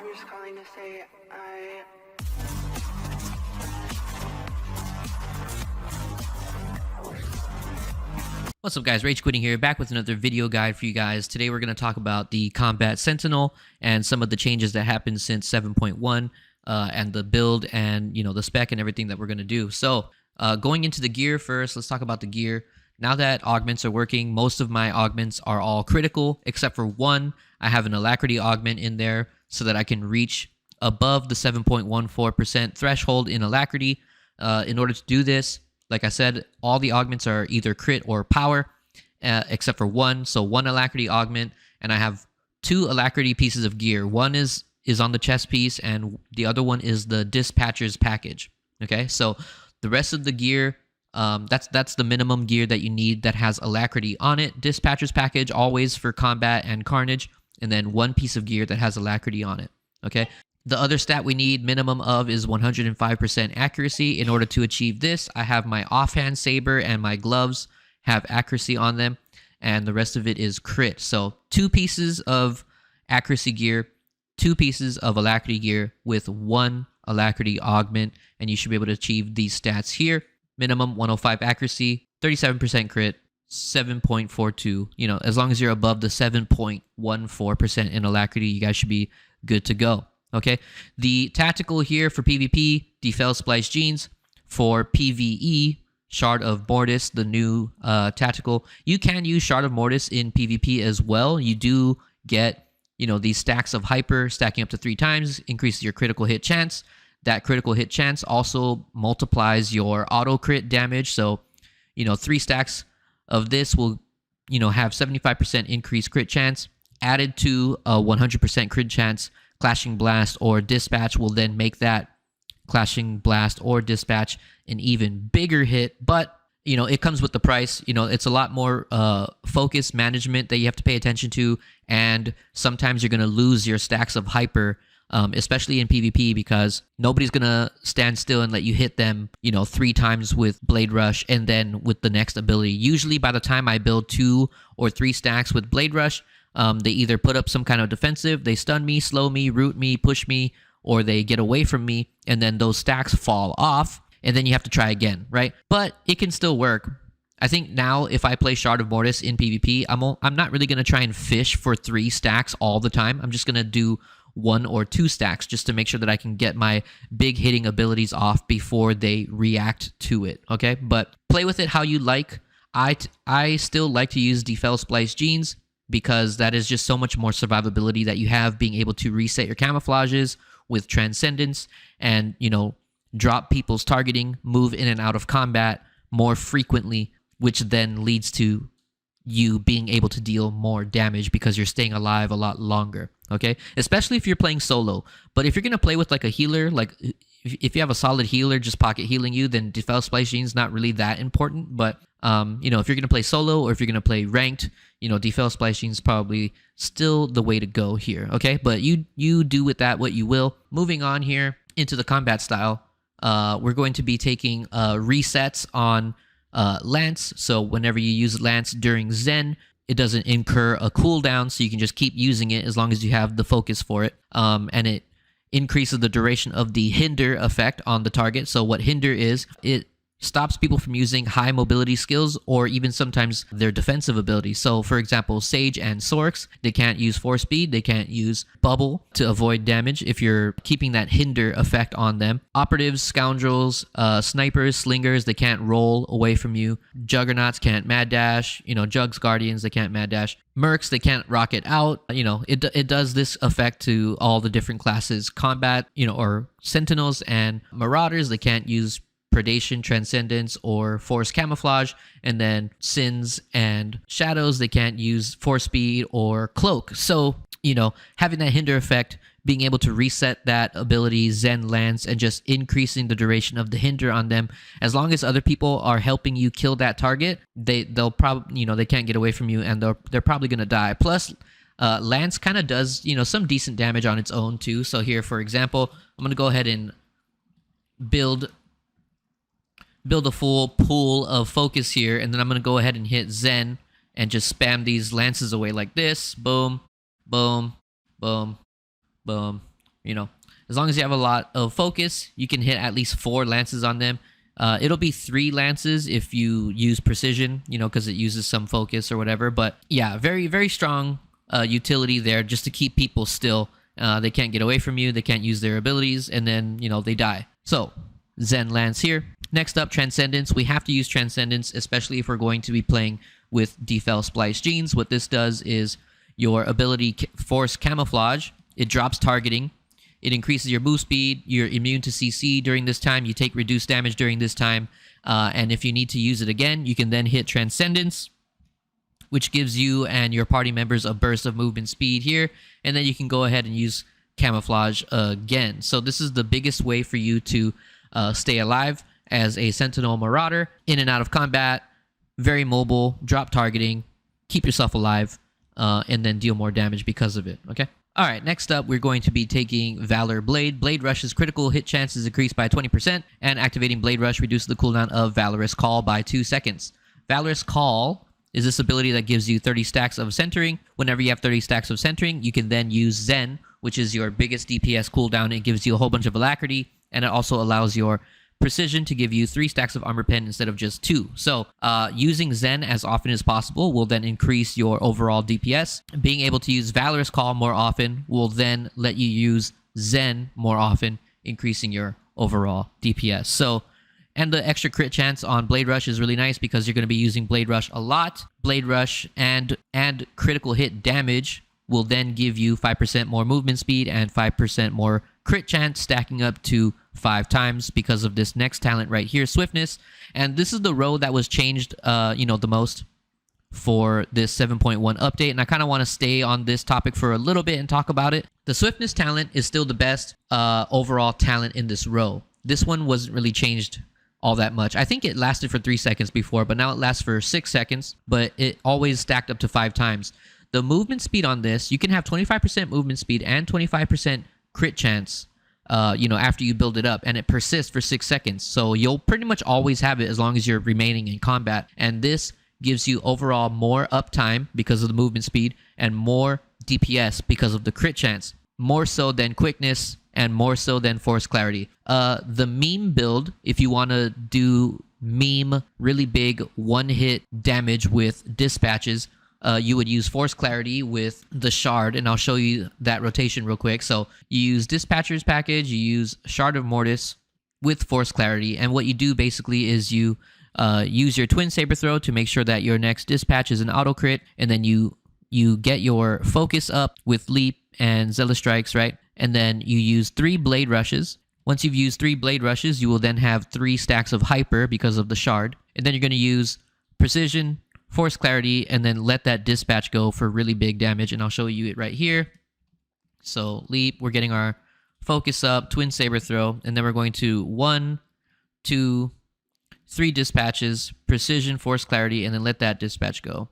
I'm just calling to say I... What's up guys, Rage Quitting here, back with another video guide for you guys. Today we're going to talk about the Combat Sentinel and some of the changes that happened since 7.1 and the build and the spec and everything that we're going to do. So going into the gear first, let's talk about the gear. Now that augments are working, most of my augments are all critical except for one. I have an alacrity augment in there so that I can reach above the 7.14% threshold in alacrity. In order to do this, like I said, all the augments are either crit or power, except for one. So one alacrity augment, and I have two alacrity pieces of gear. One is on the chest piece, and the other one is the dispatcher's package. Okay, so the rest of the gear, that's the minimum gear that you need that has alacrity on it. Dispatcher's package always for combat and carnage, and then one piece of gear that has alacrity on it. Okay. The other stat we need minimum of is 105% accuracy. In order to achieve this, I have my offhand saber and my gloves have accuracy on them, and the rest of it is crit. So 2 pieces of accuracy gear, 2 pieces of alacrity gear with 1 alacrity augment, and you should be able to achieve these stats here. Minimum 105 accuracy, 37% crit, 7.42. As long as you're above the 7.14% in alacrity, you guys should be good to go. Okay, the tactical here for PvP, Defel Splice Jeans. For PvE, Shard of Mortis, the new tactical. You can use Shard of Mortis in PvP as well. You do get, these stacks of hyper stacking up to 3 times, increases your critical hit chance. That critical hit chance also multiplies your auto crit damage. So, 3 stacks of this will, have 75% increased crit chance added to a 100% crit chance. Clashing Blast or Dispatch will then make that Clashing Blast or Dispatch an even bigger hit, but it comes with the price. It's a lot more focus management that you have to pay attention to, and sometimes you're going to lose your stacks of hyper, especially in PvP, because nobody's going to stand still and let you hit them 3 times with Blade Rush and then with the next ability. Usually by the time I build 2 or 3 stacks with Blade Rush, they either put up some kind of defensive, they stun me, slow me, root me, push me, or they get away from me, and then those stacks fall off, and then you have to try again, right? But it can still work. I think now if I play Shard of Mortis in PvP, I'm not really going to try and fish for 3 stacks all the time. I'm just going to do 1 or 2 stacks just to make sure that I can get my big hitting abilities off before they react to it, okay? But play with it how you like. I still like to use Defel Splice Jeans, because that is just so much more survivability that you have, being able to reset your camouflages with Transcendence and, drop people's targeting, move in and out of combat more frequently, which then leads to you being able to deal more damage because you're staying alive a lot longer, okay? Especially if you're playing solo. But if you're going to play with like a healer, like if you have a solid healer just pocket healing you, then Defel Splice Jeans not really that important. But, if you're going to play solo or if you're going to play ranked, Defel Splice Jeans is probably still the way to go here, okay? But you do with that what you will. Moving on here into the combat style, we're going to be taking resets on Lance. So whenever you use Lance during Zen, it doesn't incur a cooldown, so you can just keep using it as long as you have the focus for it. And it increases the duration of the hinder effect on the target. So what hinder is, it stops people from using high mobility skills or even sometimes their defensive abilities. So for example, Sage and Sorks, they can't use Force Speed, they can't use Bubble to avoid damage if you're keeping that hinder effect on them. Operatives, Scoundrels, Snipers, Slingers, they can't roll away from you. Juggernauts can't Mad Dash, Jugs, Guardians, they can't Mad Dash. Mercs, they can't rocket out. It does this effect to all the different classes. Combat, or Sentinels and Marauders, they can't use Predation, Transcendence, or Force Camouflage. And then Sins and Shadows, they can't use Force Speed or Cloak. So, having that hinder effect, being able to reset that ability, Zen Lance, and just increasing the duration of the hinder on them, as long as other people are helping you kill that target, they'll probably, they can't get away from you, and they're probably going to die. Plus, Lance kind of does, some decent damage on its own too. So here, for example, I'm going to go ahead and build a full pool of focus here, and then I'm going to go ahead and hit Zen and just spam these lances away like this. Boom, boom, boom, boom. As long as you have a lot of focus, you can hit at least 4 lances on them. It'll be 3 lances if you use precision, because it uses some focus or whatever. But yeah, very, very strong utility there just to keep people still. They can't get away from you. They can't use their abilities, and then, they die. So Zen lands here. Next up, Transcendence. We have to use Transcendence, especially if we're going to be playing with Defel Splice Genes. What this does is your ability Force Camouflage. It drops targeting. It increases your move speed. You're immune to CC during this time. You take reduced damage during this time. And if you need to use it again, you can then hit Transcendence, which gives you and your party members a burst of movement speed here. And then you can go ahead and use Camouflage again. So this is the biggest way for you to stay alive as a Sentinel Marauder, in and out of combat, very mobile, drop targeting, keep yourself alive, and then deal more damage because of it, okay? All right, next up, we're going to be taking Valor Blade. Blade Rush's critical hit chance is increased by 20%, and activating Blade Rush reduces the cooldown of Valorous Call by 2 seconds. Valorous Call is this ability that gives you 30 stacks of centering. Whenever you have 30 stacks of centering, you can then use Zen, which is your biggest DPS cooldown. It gives you a whole bunch of alacrity, and it also allows your Precision to give you 3 stacks of armor pen instead of just 2. So using Zen as often as possible will then increase your overall DPS. Being able to use Valorous Call more often will then let you use Zen more often, increasing your overall DPS. So, and the extra crit chance on Blade Rush is really nice because you're going to be using Blade Rush a lot. Blade Rush and critical hit damage will then give you 5% more movement speed and 5% more crit chance, stacking up to 5 times because of this next talent right here, Swiftness. And this is the row that was changed, the most for this 7.1 update. And I kind of want to stay on this topic for a little bit and talk about it. The Swiftness talent is still the best overall talent in this row. This one wasn't really changed all that much. I think it lasted for 3 seconds before, but now it lasts for 6 seconds, but it always stacked up to 5 times. The movement speed on this, you can have 25% movement speed and 25% crit chance, after you build it up, and it persists for 6 seconds. So you'll pretty much always have it as long as you're remaining in combat. And this gives you overall more uptime because of the movement speed and more DPS because of the crit chance. More so than quickness and more so than force clarity. The meme build, if you want to do meme really big one-hit damage with dispatches, you would use Force Clarity with the Shard, and I'll show you that rotation real quick. So you use Dispatcher's package, you use Shard of Mortis with Force Clarity, and what you do basically is you use your Twin Saber Throw to make sure that your next dispatch is an auto crit, and then you get your focus up with Leap and Zealous Strikes, right? And then you use 3 Blade Rushes. Once you've used 3 Blade Rushes, you will then have 3 stacks of Hyper because of the Shard, and then you're going to use Precision, Force Clarity, and then let that dispatch go for really big damage, and I'll show you it right here. So Leap, we're getting our focus up, Twin Saber Throw, and then we're going to 1, 2, 3 dispatches, Precision, Force Clarity, and then let that dispatch go.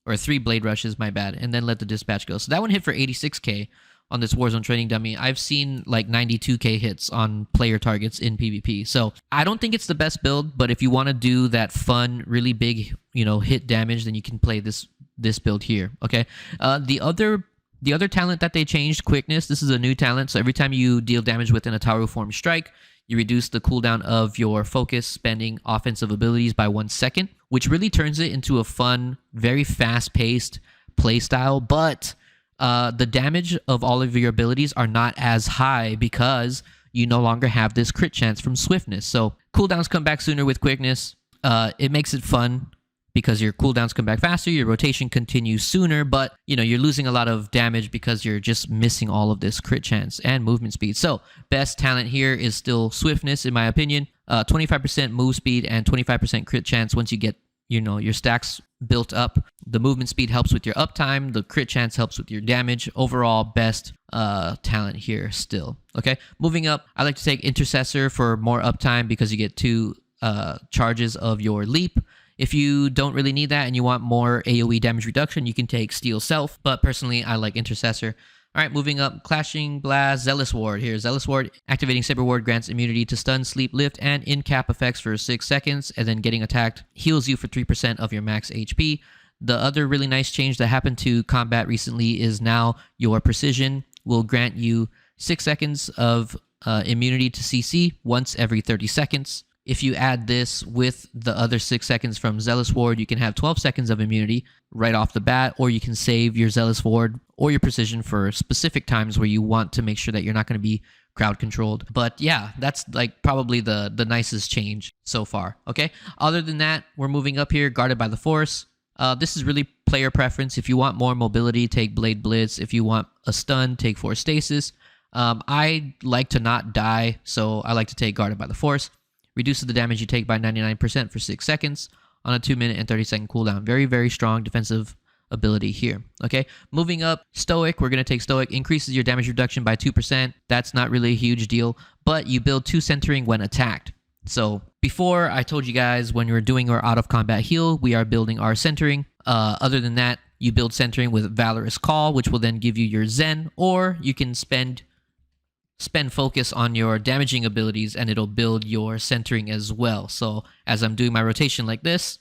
Or 3 Blade Rushes, my bad, and then let the dispatch go. So that one hit for 86k on this Warzone training dummy. I've seen like 92k hits on player targets in PvP. So I don't think it's the best build, but if you want to do that fun, really big, hit damage, then you can play this build here, okay? The other talent that they changed, Quickness, this is a new talent. So every time you deal damage within a Taru form strike, you reduce the cooldown of your focus spending offensive abilities by 1 second, which really turns it into a fun, very fast-paced playstyle, but the damage of all of your abilities are not as high because you no longer have this crit chance from Swiftness. So cooldowns come back sooner with Quickness. It makes it fun because your cooldowns come back faster, your rotation continues sooner, but you're losing a lot of damage because you're just missing all of this crit chance and movement speed. So best talent here is still Swiftness, in my opinion. 25% move speed and 25% crit chance once you get your stacks built up. The movement speed helps with your uptime. The crit chance helps with your damage. Overall, best talent here still. Okay, moving up, I like to take Intercessor for more uptime because you get 2 charges of your leap. If you don't really need that and you want more AoE damage reduction, you can take Steel Self, but personally, I like Intercessor. All right, moving up, Clashing Blast, Zealous Ward. Here, Zealous Ward, activating Saber Ward grants immunity to stun, sleep, lift, and in-cap effects for 6 seconds, and then getting attacked heals you for 3% of your max HP. The other really nice change that happened to combat recently is now your Precision will grant you 6 seconds of immunity to CC once every 30 seconds. If you add this with the other 6 seconds from Zealous Ward, you can have 12 seconds of immunity right off the bat, or you can save your Zealous Ward or your Precision for specific times where you want to make sure that you're not going to be crowd controlled. But yeah, that's like probably the nicest change so far. Okay, other than that, we're moving up here, Guarded by the Force. This is really player preference. If you want more mobility, take Blade Blitz. If you want a stun, take Force Stasis. I like to not die, so I like to take Guarded by the Force. Reduces the damage you take by 99% for 6 seconds on a 2-minute and 30-second cooldown. Very, very strong defensive ability here. Okay, moving up, Stoic. We're going to take Stoic. Increases your damage reduction by 2%. That's not really a huge deal, but you build 2 centering when attacked. So before, I told you guys when we were doing our out-of-combat heal, we are building our centering. Other than that, you build centering with Valorous Call, which will then give you your Zen, or you can spend focus on your damaging abilities and it'll build your centering as well. So as I'm doing my rotation like this,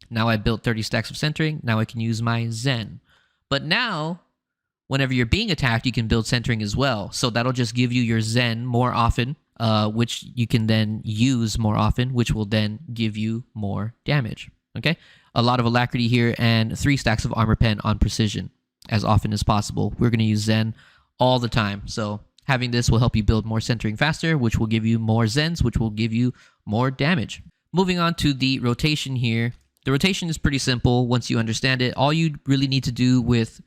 now I built 30 stacks of centering. Now I can use my Zen. But now, whenever you're being attacked, you can build centering as well. So that'll just give you your Zen more often, which you can then use more often, which will then give you more damage. Okay? A lot of alacrity here and 3 stacks of armor pen on precision as often as possible. We're going to use Zen all the time. So having this will help you build more centering faster, which will give you more Zens, which will give you more damage. Moving on to the rotation here. The rotation is pretty simple once you understand it. All you really need to do with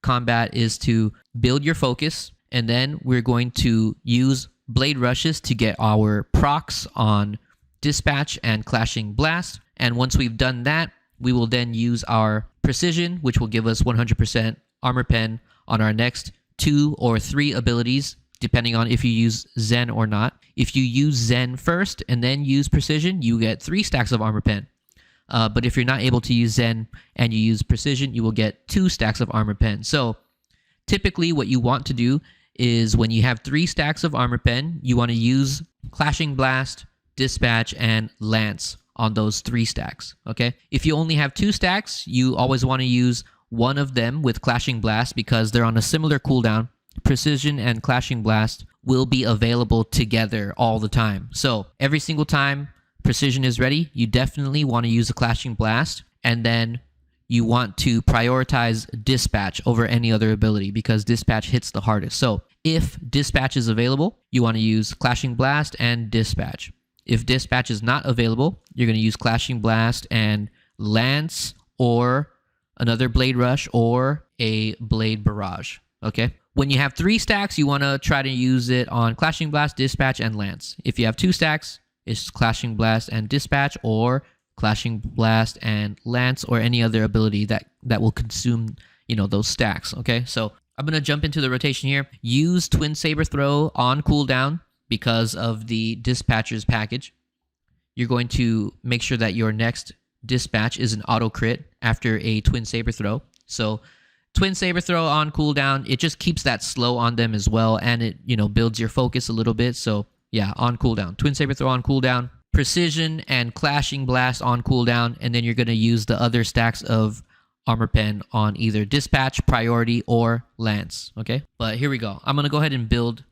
combat is to build your focus, and then we're going to use Blade Rushes to get our procs on Dispatch and Clashing Blast. And once we've done that, we will then use our Precision, which will give us 100% armor pen on our next 2 or 3 abilities, depending on if you use Zen or not. If you use Zen first and then use Precision, you get 3 stacks of armor pen. But if you're not able to use Zen and you use Precision, you will get 2 stacks of armor pen. So typically what you want to do is when you have 3 stacks of armor pen, you want to use Clashing Blast, Dispatch, and Lance on those 3 stacks. Okay. If you only have 2 stacks, you always want to use one of them with Clashing Blast because they're on a similar cooldown. Precision and Clashing Blast will be available together all the time. So every single time Precision is ready, you definitely want to use a Clashing Blast, and then you want to prioritize Dispatch over any other ability because Dispatch hits the hardest. So if Dispatch is available, you want to use Clashing Blast and Dispatch. If Dispatch is not available, you're going to use Clashing Blast and Lance or another Blade Rush or a Blade Barrage. Okay? When you have 3 stacks, you want to try to use it on Clashing Blast, Dispatch, and Lance. If you have 2 stacks, it's Clashing Blast and Dispatch, or Clashing Blast and Lance, or any other ability that will consume, those stacks. Okay, so I'm gonna jump into the rotation here. Use Twin Saber Throw on cooldown because of the Dispatcher's package. You're going to make sure that your next Dispatch is an auto crit after a Twin Saber Throw. So Twin Saber Throw on cooldown, it just keeps that slow on them as well, and it builds your focus a little bit. So yeah, on cooldown. Twin Saber Throw on cooldown. Precision and Clashing Blast on cooldown, and then you're going to use the other stacks of armor pen on either Dispatch, Priority, or Lance. Okay, but here we go. I'm going to go ahead and build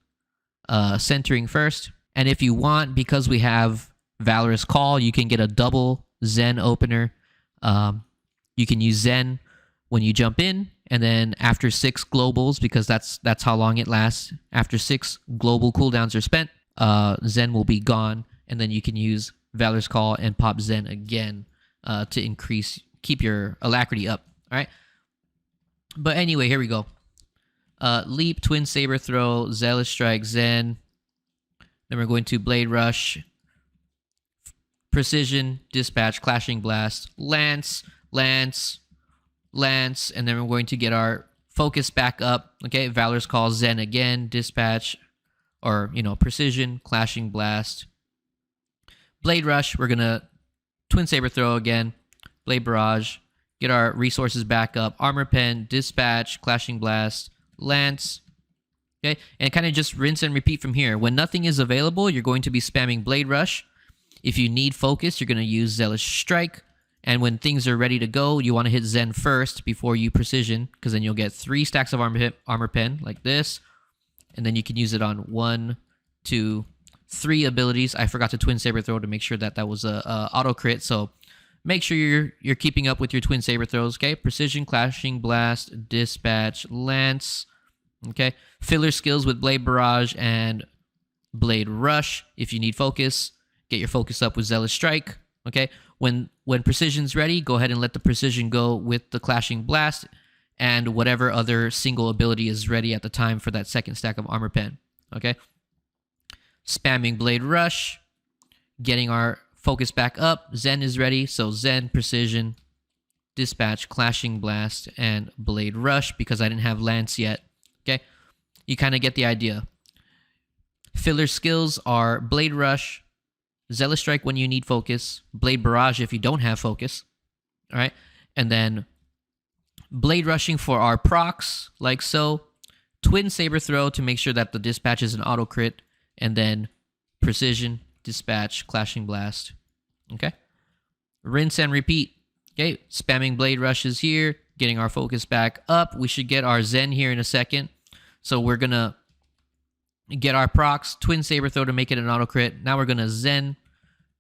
centering first. And if you want, because we have Valorous Call, you can get a double Zen opener. You can use Zen when you jump in, and then after 6 globals, because that's how long it lasts, after 6 global cooldowns are spent, Zen will be gone, and then you can use Valorous Call and pop Zen again to keep your alacrity up. All right. But anyway, here we go. Leap, Twin Saber Throw, Zealous Strike, Zen. Then we're going to Blade Rush, Precision, Dispatch, Clashing Blast, Lance, and then we're going to get our focus back up. Okay, Valorous Call, Zen again, Dispatch, or, Precision, Clashing Blast, Blade Rush. We're going to Twin Saber Throw again, Blade Barrage, get our resources back up, Armor Pen, Dispatch, Clashing Blast, Lance. Okay, and kind of just rinse and repeat from here. When nothing is available, you're going to be spamming Blade Rush. If you need focus, you're going to use Zealous Strike. And when things are ready to go, you want to hit Zen first before you Precision, because then you'll get 3 stacks of armor pen like this. and then you can use it on 1, 2, 3 abilities. I forgot to Twin Saber Throw to make sure that that was a auto crit, so make sure you're keeping up with your Twin Saber Throws, okay? Precision, Clashing Blast, Dispatch, Lance, okay? Filler skills with Blade Barrage and Blade Rush. If you need focus, get your focus up with Zealous Strike, okay? When Precision's ready, go ahead and let the Precision go with the Clashing Blast and whatever other single ability is ready at the time for that second stack of Armor Pen, okay? Spamming Blade Rush, getting our focus back up. Zen is ready, so Zen, Precision, Dispatch, Clashing Blast, and Blade Rush because I didn't have Lance yet, okay? You kind of get the idea. Filler skills are Blade Rush, Zealous Strike when you need focus, Blade Barrage if you don't have focus, all right? And then Blade Rushing for our procs, like so. Twin Saber Throw to make sure that the Dispatch is an auto crit, and then Precision, Dispatch, Clashing Blast, okay? Rinse and repeat, okay? Spamming Blade Rushes here, getting our focus back up. We should get our Zen here in a second. So we're going to get our procs, Twin Saber Throw to make it an auto crit. Now we're going to Zen,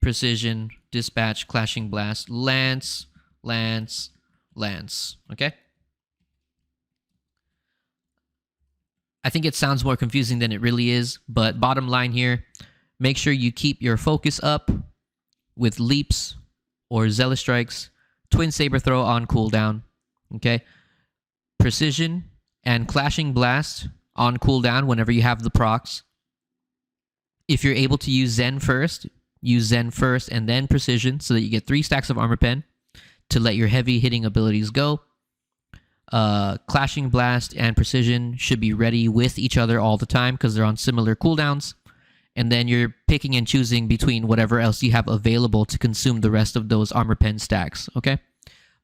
Precision, Dispatch, Clashing Blast, Lance, Lance, Lance, okay? I think it sounds more confusing than it really is, but bottom line here, make sure you keep your focus up with leaps or Zealous Strikes, Twin Saber Throw on cooldown, okay? Precision and Clashing Blast on cooldown whenever you have the procs. If you're able to use Zen first and then Precision so that you get 3 stacks of Armor Pen to let your heavy hitting abilities go. Clashing Blast and Precision should be ready with each other all the time because they're on similar cooldowns. And then you're picking and choosing between whatever else you have available to consume the rest of those Armor Pen stacks, okay?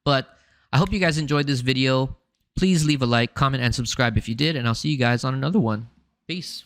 But I hope you guys enjoyed this video. Please leave a like, comment, and subscribe if you did, and I'll see you guys on another one. Peace.